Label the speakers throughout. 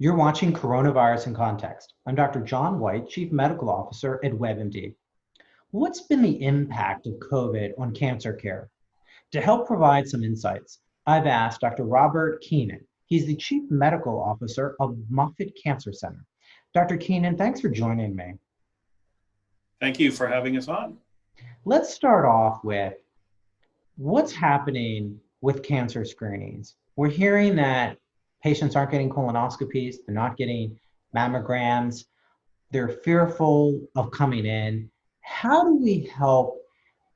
Speaker 1: You're watching Coronavirus in Context. I'm Dr. John Whyte, Chief Medical Officer at WebMD. What's been the impact of COVID on cancer care? To help provide some insights, I've asked Dr. Robert Keenan. He's the Chief Medical Officer of Moffitt Cancer Center. Dr. Keenan, thanks for joining me.
Speaker 2: Thank you for having us on.
Speaker 1: Let's start off with what's happening with cancer screenings. We're hearing that patients aren't getting colonoscopies, they're not getting mammograms, they're fearful of coming in. How do we help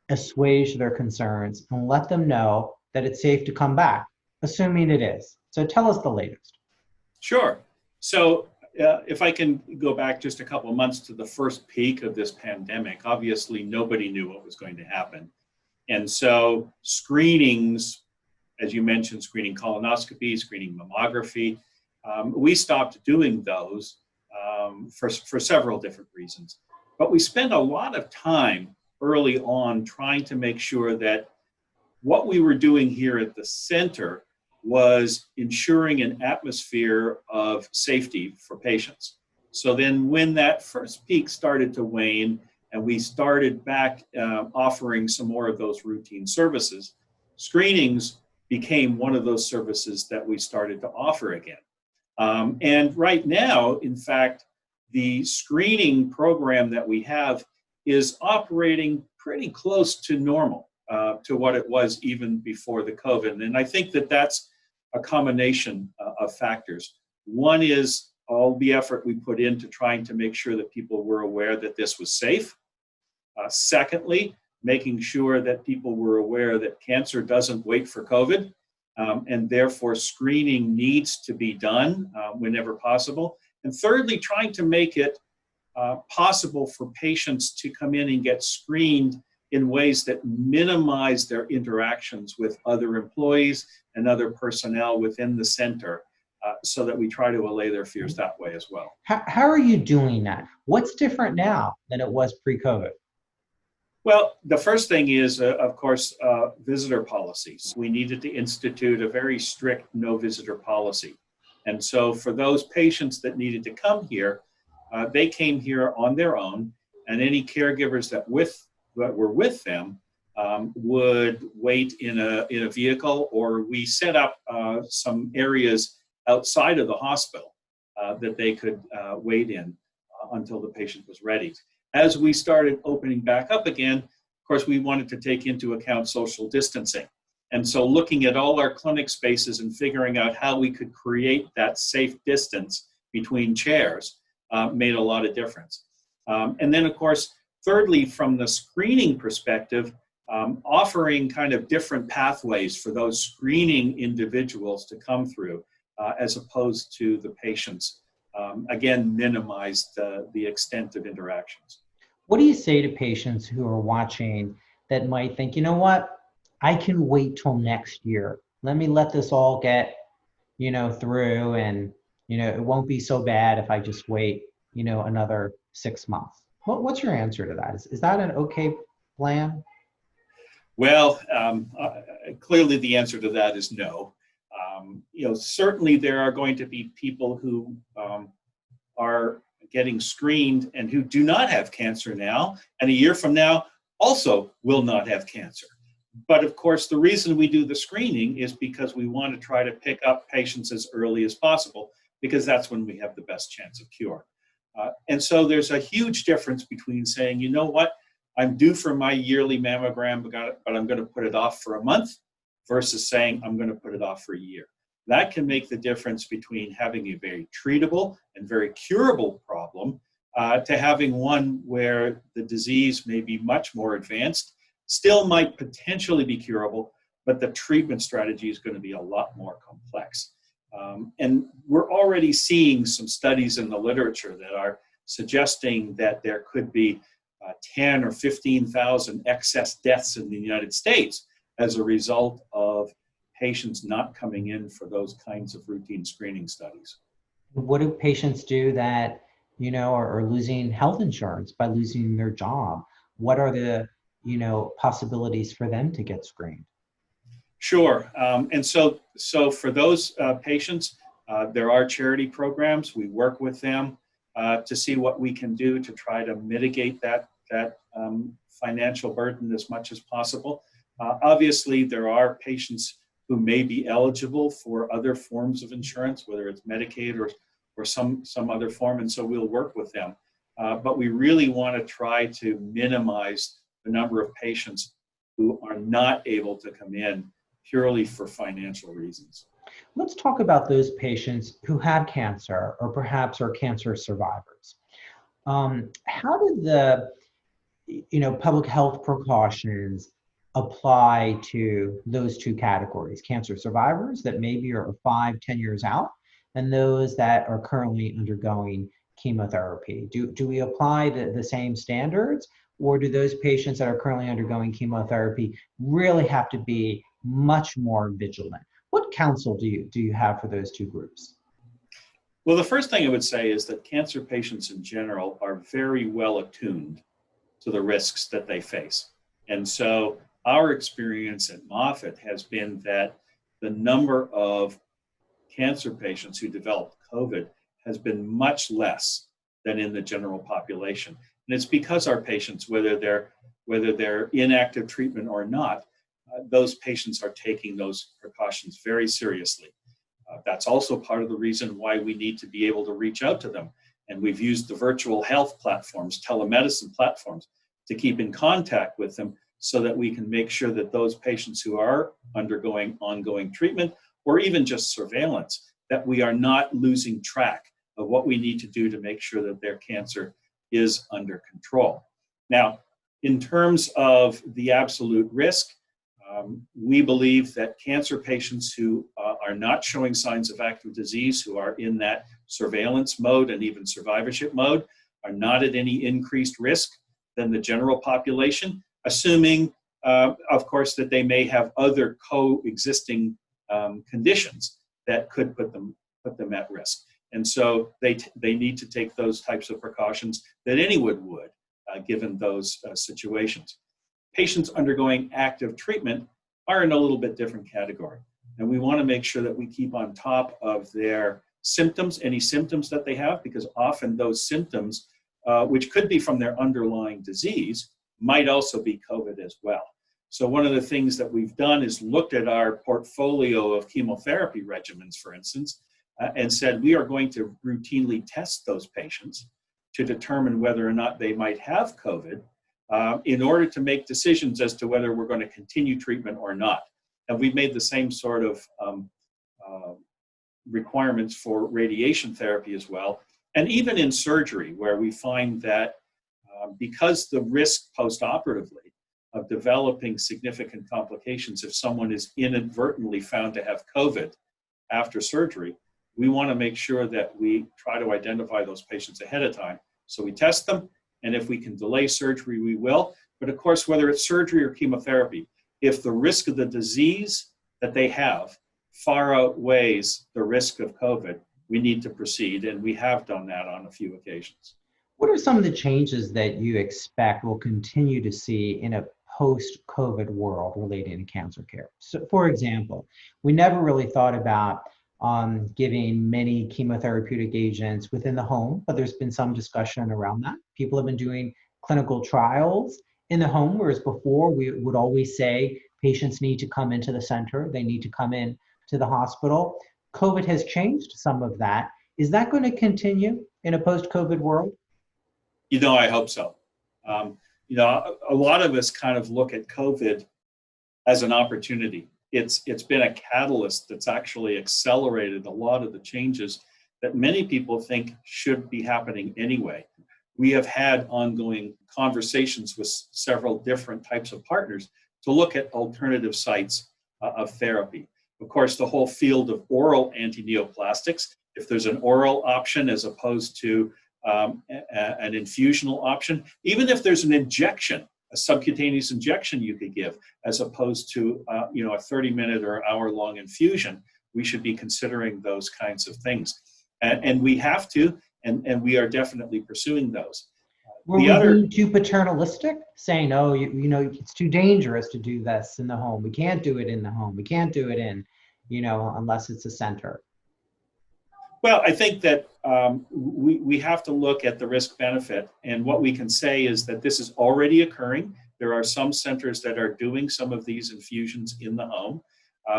Speaker 1: assuage their concerns and let them know that it's safe to come back, assuming it is? So tell us the latest.
Speaker 2: Sure. So if I can go back just a couple of months to the first peak of this pandemic, obviously nobody knew what was going to happen. And so screenings, as you mentioned, screening colonoscopy, screening mammography, we stopped doing those for several different reasons. But we spent a lot of time early on trying to make sure that what we were doing here at the center was ensuring an atmosphere of safety for patients. So then when that first peak started to wane and we started back offering some more of those routine services, screenings became one of those services that we started to offer again. And right now, in fact, the screening program that we have is operating pretty close to normal, to what it was even before the COVID. And I think that that's a combination of factors. One is all the effort we put into trying to make sure that people were aware that this was safe. Secondly, making sure that people were aware that cancer doesn't wait for COVID, and therefore screening needs to be done whenever possible. And thirdly, trying to make it possible for patients to come in and get screened in ways that minimize their interactions with other employees and other personnel within the center, so that we try to allay their fears that way as well.
Speaker 1: How are you doing that? What's different now than it was pre-COVID?
Speaker 2: Well, the first thing is, of course, visitor policies. We needed to institute a very strict no visitor policy. And so for those patients that needed to come here, they came here on their own, and any caregivers that were with them would wait in a vehicle, or we set up some areas outside of the hospital that they could wait in until the patient was ready. As we started opening back up again, of course, we wanted to take into account social distancing. And so looking at all our clinic spaces and figuring out how we could create that safe distance between chairs made a lot of difference. And then, of course, thirdly, from the screening perspective, offering kind of different pathways for those screening individuals to come through, as opposed to the patients, again, minimized the extent of interactions.
Speaker 1: What do you say to patients who are watching that might think, you know what, I can wait till next year. Let me let this all get, through, and, it won't be so bad if I just wait, another 6 months. What's your answer to that? Is that an okay plan?
Speaker 2: Well, clearly the answer to that is no. Certainly there are going to be people who are getting screened and who do not have cancer now, and a year from now also will not have cancer. But of course, the reason we do the screening is because we want to try to pick up patients as early as possible, because that's when we have the best chance of cure. And so there's a huge difference between saying, you know what, I'm due for my yearly mammogram, but I'm going to put it off for a month, versus saying I'm going to put it off for a year. That can make the difference between having a very treatable and very curable problem to having one where the disease may be much more advanced, still might potentially be curable, but the treatment strategy is going to be a lot more complex. And we're already seeing some studies in the literature that are suggesting that there could be 10 or 15,000 excess deaths in the United States as a result of patients not coming in for those kinds of routine screening studies.
Speaker 1: What do patients do that, are losing health insurance by losing their job? What are the, possibilities for them to get screened?
Speaker 2: Sure. And so for those patients, There are charity programs. We work with them to see what we can do to try to mitigate that financial burden as much as possible. Obviously, there are patients who may be eligible for other forms of insurance, whether it's Medicaid or some other form, and so we'll work with them. But we really want to try to minimize the number of patients who are not able to come in purely for financial reasons.
Speaker 1: Let's talk about those patients who had cancer or perhaps are cancer survivors. How did the public health precautions apply to those two categories, cancer survivors that maybe are 5-10 years out, and those that are currently undergoing chemotherapy? Do we apply the same standards, or do those patients that are currently undergoing chemotherapy really have to be much more vigilant? What counsel do you have for those two groups?
Speaker 2: Well, the first thing I would say is that cancer patients in general are very well attuned to the risks that they face. And so our experience at Moffitt has been that the number of cancer patients who develop COVID has been much less than in the general population. And it's because our patients, whether they're in active treatment or not, those patients are taking those precautions very seriously. That's also part of the reason why we need to be able to reach out to them. And we've used the virtual health platforms, telemedicine platforms, to keep in contact with them so that we can make sure that those patients who are undergoing ongoing treatment or even just surveillance, that we are not losing track of what we need to do to make sure that their cancer is under control. Now, in terms of the absolute risk, we believe that cancer patients who are not showing signs of active disease, who are in that surveillance mode and even survivorship mode, are not at any increased risk than the general population, assuming, of course, that they may have other coexisting conditions that could put them at risk. And so they need to take those types of precautions that anyone would, given those situations. Patients undergoing active treatment are in a little bit different category. And we want to make sure that we keep on top of their symptoms, any symptoms that they have, because often those symptoms, which could be from their underlying disease, might also be COVID as well. So one of the things that we've done is looked at our portfolio of chemotherapy regimens, for instance, and said we are going to routinely test those patients to determine whether or not they might have COVID, in order to make decisions as to whether we're going to continue treatment or not. And we've made the same sort of requirements for radiation therapy as well. And even in surgery, where we find that because the risk post-operatively of developing significant complications if someone is inadvertently found to have COVID after surgery, we want to make sure that we try to identify those patients ahead of time. So we test them, and if we can delay surgery, we will. But of course, whether it's surgery or chemotherapy, if the risk of the disease that they have far outweighs the risk of COVID, we need to proceed, and we have done that on a few occasions.
Speaker 1: What are some of the changes that you expect we'll continue to see in a post-COVID world relating to cancer care? So, for example, we never really thought about giving many chemotherapeutic agents within the home, but there's been some discussion around that. People have been doing clinical trials in the home, whereas before we would always say patients need to come into the center, they need to come in to the hospital. COVID has changed some of that. Is that going to continue in a post-COVID world?
Speaker 2: I hope so. A lot of us kind of look at COVID as an opportunity. It's been a catalyst that's actually accelerated a lot of the changes that many people think should be happening anyway. We have had ongoing conversations with several different types of partners to look at alternative sites of therapy. Of course, the whole field of oral antineoplastics, if there's an oral option as opposed to an infusional option, even if there's an injection, a subcutaneous injection you could give, as opposed to a 30-minute or hour-long infusion, we should be considering those kinds of things. And we have to, and we are definitely pursuing those.
Speaker 1: Were we being too paternalistic, saying, "Oh, it's too dangerous to do this in the home. We can't do it in the home. We can't do it in, unless it's a center"?
Speaker 2: Well, I think that we have to look at the risk benefit, and what we can say is that this is already occurring. There are some centers that are doing some of these infusions in the home.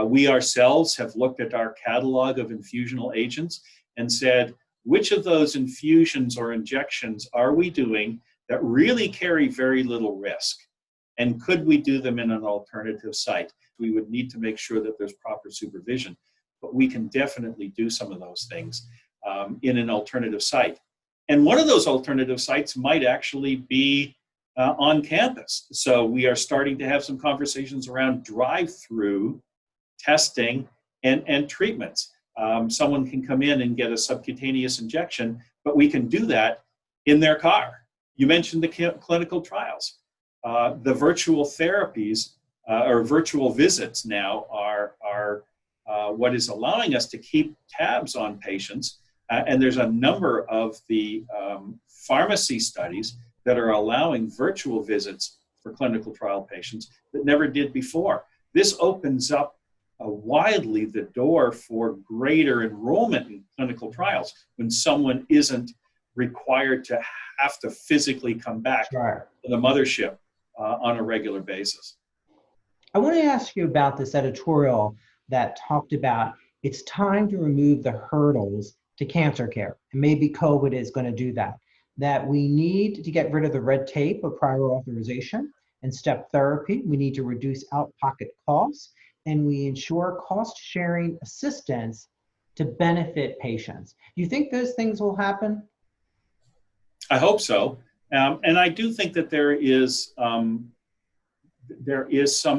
Speaker 2: We ourselves have looked at our catalog of infusional agents and said, which of those infusions or injections are we doing that really carry very little risk? And could we do them in an alternative site? We would need to make sure that there's proper supervision, but we can definitely do some of those things in an alternative site. And one of those alternative sites might actually be on campus. So we are starting to have some conversations around drive-through testing and treatments. Someone can come in and get a subcutaneous injection, but we can do that in their car. You mentioned the clinical trials. The virtual therapies or virtual visits now are what is allowing us to keep tabs on patients. And there's a number of the pharmacy studies that are allowing virtual visits for clinical trial patients that never did before. This opens up widely the door for greater enrollment in clinical trials when someone isn't required to have to physically come back to the mothership on a regular basis.
Speaker 1: I want to ask you about this editorial that talked about it's time to remove the hurdles to cancer care. And maybe COVID is going to do that. That we need to get rid of the red tape of prior authorization and step therapy. We need to reduce out-of-pocket costs, and we ensure cost-sharing assistance to benefit patients. Do you think those things will happen?
Speaker 2: I hope so. And I do think that there is some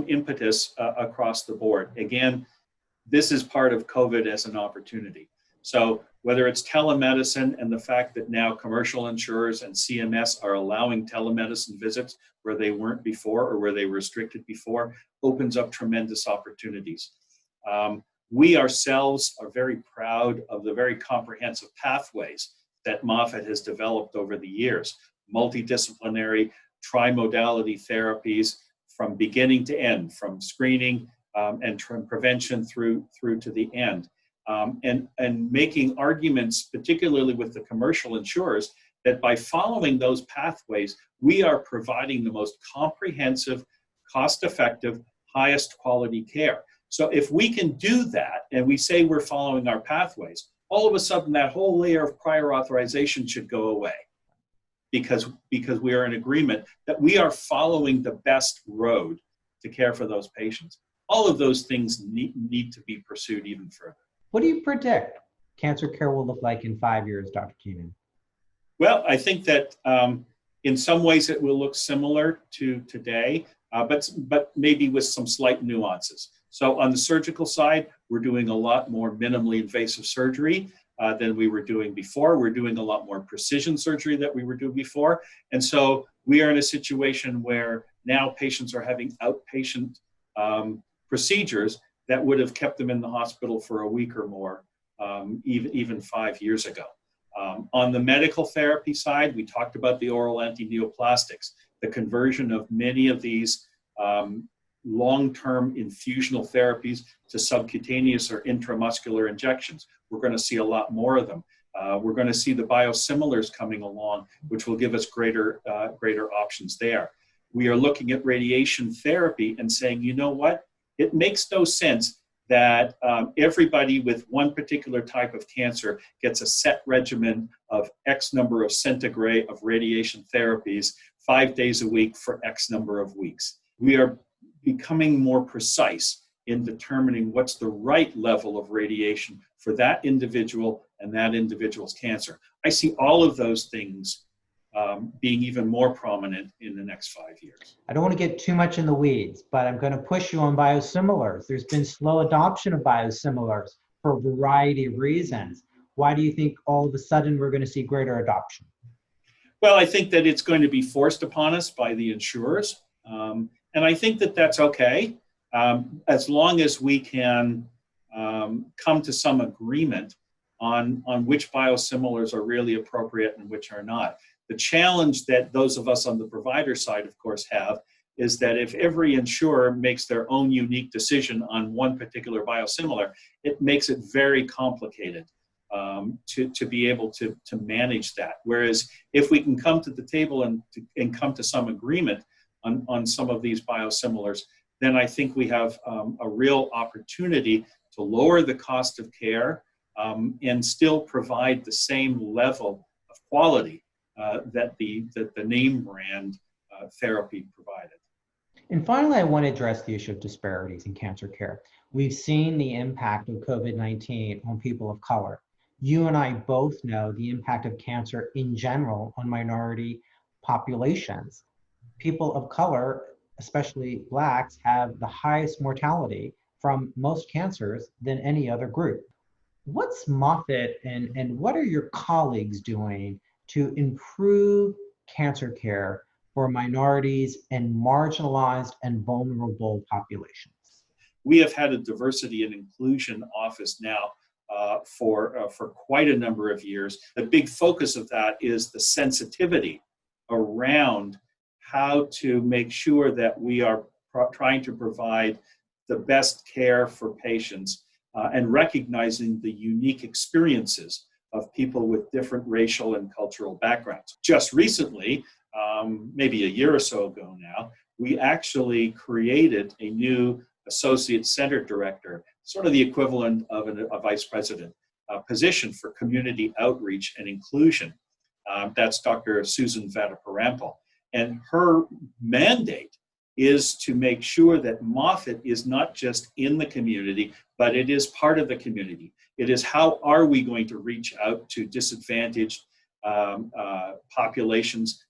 Speaker 2: impetus across the board. Again, this is part of COVID as an opportunity. So whether it's telemedicine and the fact that now commercial insurers and CMS are allowing telemedicine visits where they weren't before or where they were restricted before, opens up tremendous opportunities. We ourselves are very proud of the very comprehensive pathways that Moffitt has developed over the years. Multidisciplinary, trimodality therapies from beginning to end, from screening and from prevention through to the end. And making arguments, particularly with the commercial insurers, that by following those pathways, we are providing the most comprehensive, cost-effective, highest quality care. So if we can do that, and we say we're following our pathways, all of a sudden that whole layer of prior authorization should go away because we are in agreement that we are following the best road to care for those patients. All of those things need to be pursued even further.
Speaker 1: What do you predict cancer care will look like in 5 years, Dr. Keenan?
Speaker 2: Well, I think that in some ways it will look similar to today, but maybe with some slight nuances. So on the surgical side, we're doing a lot more minimally invasive surgery than we were doing before. We're doing a lot more precision surgery than we were doing before. And so we are in a situation where now patients are having outpatient procedures that would have kept them in the hospital for a week or more, even 5 years ago. On the medical therapy side, we talked about the oral antineoplastics, the conversion of many of these long-term infusional therapies to subcutaneous or intramuscular injections. We're going to see a lot more of them. We're going to see the biosimilars coming along, which will give us greater options there. We are looking at radiation therapy and saying, you know what? It makes no sense that everybody with one particular type of cancer gets a set regimen of X number of centigrade of radiation therapies 5 days a week for X number of weeks. We are becoming more precise in determining what's the right level of radiation for that individual and that individual's cancer. I see all of those things being even more prominent in the next 5 years.
Speaker 1: I don't want to get too much in the weeds, but I'm going to push you on biosimilars. There's been slow adoption of biosimilars for a variety of reasons. Why do you think all of a sudden we're going to see greater adoption?
Speaker 2: Well, I think that it's going to be forced upon us by the insurers. And I think that that's okay, as long as we can come to some agreement on which biosimilars are really appropriate and which are not. The challenge that those of us on the provider side, of course, have is that if every insurer makes their own unique decision on one particular biosimilar, it makes it very complicated. to be able to manage that. Whereas if we can come to the table and come to some agreement on some of these biosimilars, then I think we have a real opportunity to lower the cost of care and still provide the same level of quality that the name brand therapy provided.
Speaker 1: And finally, I want to address the issue of disparities in cancer care. We've seen the impact of COVID-19 on people of color. You and I both know the impact of cancer in general on minority populations. People of color, especially Blacks, have the highest mortality from most cancers than any other group. What's Moffitt and what are your colleagues doing to improve cancer care for minorities and marginalized and vulnerable populations?
Speaker 2: We have had a diversity and inclusion office now for quite a number of years. A big focus of that is the sensitivity around how to make sure that we are trying to provide the best care for patients and recognizing the unique experiences of people with different racial and cultural backgrounds. Just recently, maybe a year or so ago now, we actually created a new associate center director, sort of the equivalent of a vice president position for community outreach and inclusion. That's Dr. Susan Vataparampil. And her mandate is to make sure that Moffitt is not just in the community, but it is part of the community. It is how are we going to reach out to disadvantaged populations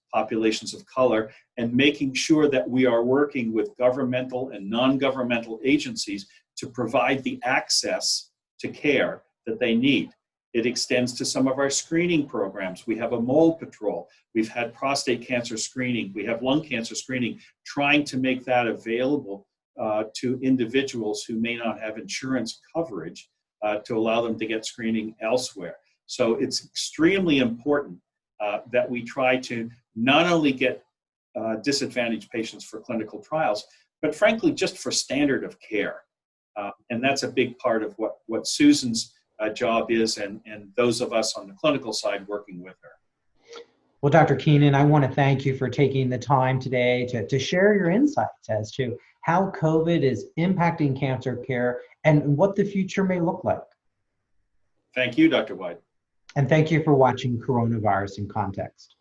Speaker 2: of color, and making sure that we are working with governmental and non-governmental agencies to provide the access to care that they need. It extends to some of our screening programs. We have a mole patrol. We've had prostate cancer screening. We have lung cancer screening, trying to make that available to individuals who may not have insurance coverage to allow them to get screening elsewhere. So it's extremely important that we try to not only get disadvantaged patients for clinical trials, but frankly, just for standard of care. And that's a big part of what Susan's job is, and those of us on the clinical side working with her.
Speaker 1: Well, Dr. Keenan, I want to thank you for taking the time today to share your insights as to how COVID is impacting cancer care and what the future may look like.
Speaker 2: Thank you, Dr. Whyte.
Speaker 1: And thank you for watching Coronavirus in Context.